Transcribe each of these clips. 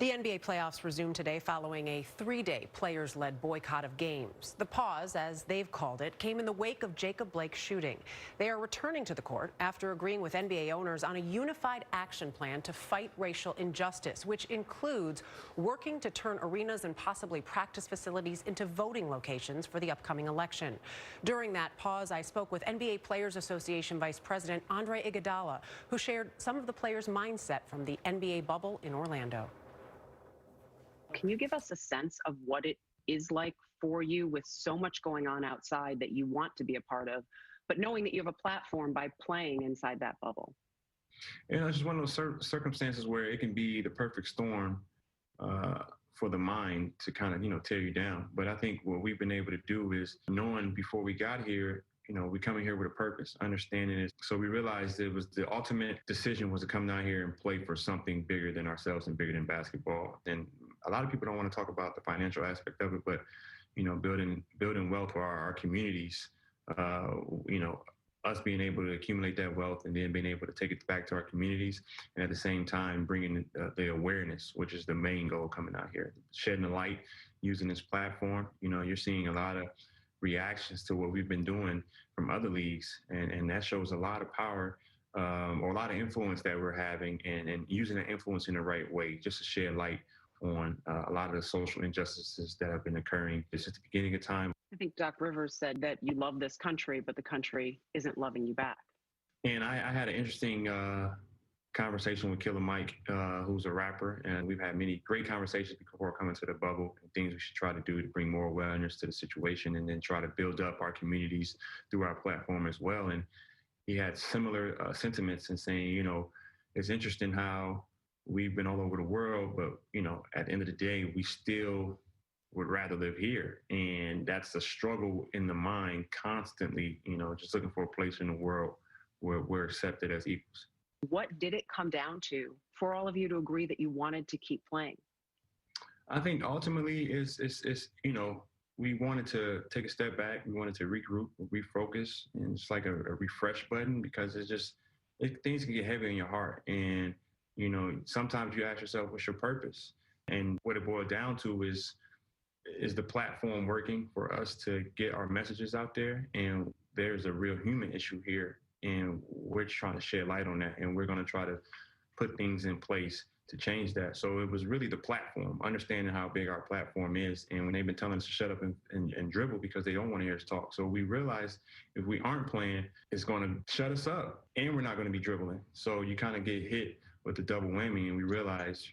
The NBA playoffs resumed today following a three-day players-led boycott of games. The pause, as they've called it, came in the wake of Jacob Blake's shooting. They are returning to the court after agreeing with NBA owners on a unified action plan to fight racial injustice, which includes working to turn arenas and possibly practice facilities into voting locations for the upcoming election. During that pause, I spoke with NBA Players Association Vice President Iguodala, who shared some of the players' mindset from the NBA bubble in Orlando. Can you give us a sense of what it is like for you with so much going on outside that you want to be a part of, but knowing that you have a platform by playing inside that bubble? It's just one of those circumstances where it can be the perfect storm for the mind to kind of, tear you down. But I think what we've been able to do is knowing before we got here, we come in here with a purpose, understanding it. So we realized it was the ultimate decision was to come down here and play for something bigger than ourselves and bigger than basketball. And a lot of people don't want to talk about the financial aspect of it, but, building wealth for our communities, us being able to accumulate that wealth and then being able to take it back to our communities, and at the same time bringing the awareness, which is the main goal coming out here, shedding the light, using this platform. You're seeing a lot of reactions to what we've been doing from other leagues, and that shows a lot of power or a lot of influence that we're having, and using that influence in the right way just to shed light on a lot of the social injustices that have been occurring. It's at the beginning of time. I think Doc Rivers said that you love this country, but the country isn't loving you back. And I had an interesting conversation with Killer Mike, who's a rapper, and we've had many great conversations before coming to the bubble and things we should try to do to bring more awareness to the situation and then try to build up our communities through our platform as well. And he had similar sentiments in saying, it's interesting how we've been all over the world, but, at the end of the day, we still would rather live here. And that's a struggle in the mind constantly, just looking for a place in the world where we're accepted as equals. What did it come down to for all of you to agree that you wanted to keep playing? I think ultimately it's we wanted to take a step back. We wanted to regroup, refocus, and it's like a refresh button, because things can get heavy in your heart. And, sometimes you ask yourself, what's your purpose? And what it boiled down to is the platform working for us to get our messages out there? And there's a real human issue here, and we're trying to shed light on that, and we're going to try to put things in place to change that. So it was really the platform, understanding how big our platform is. And when they've been telling us to shut up and dribble because they don't want to hear us talk. So we realized if we aren't playing, it's going to shut us up, and we're not going to be dribbling. So you kind of get hit with the double whammy, and we realized,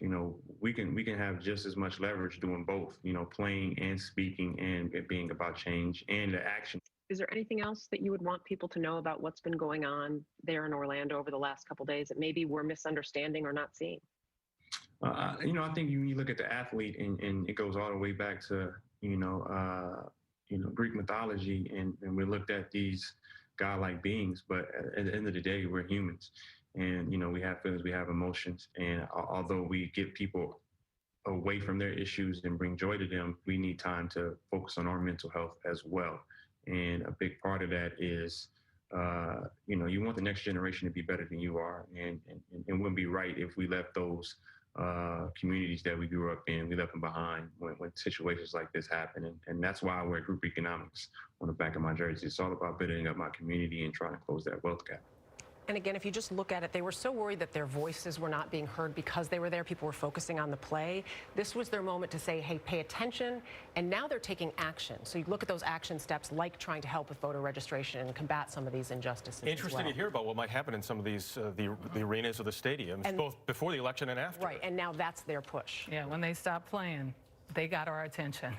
we can have just as much leverage doing both, playing and speaking and it being about change and the action. Is there anything else that you would want people to know about what's been going on there in Orlando over the last couple of days that maybe we're misunderstanding or not seeing? I think when you look at the athlete, and it goes all the way back to, Greek mythology, and we looked at these godlike beings, but at the end of the day, we're humans. And, we have feelings, we have emotions. And although we get people away from their issues and bring joy to them, we need time to focus on our mental health as well. And a big part of that is, you want the next generation to be better than you are. And it wouldn't be right if we left those communities that we grew up in, we left them behind when situations like this happen. And that's why I wear group economics on the back of my jersey. It's all about building up my community and trying to close that wealth gap. And again, if you just look at it, they were so worried that their voices were not being heard because they were there. People were focusing on the play. This was their moment to say, hey, pay attention. And now they're taking action. So you look at those action steps, like trying to help with voter registration and combat some of these injustices. Interesting to hear about what might happen in some of these, the arenas or the stadiums, both before the election and after. Right, and now that's their push. Yeah, when they stop playing, they got our attention.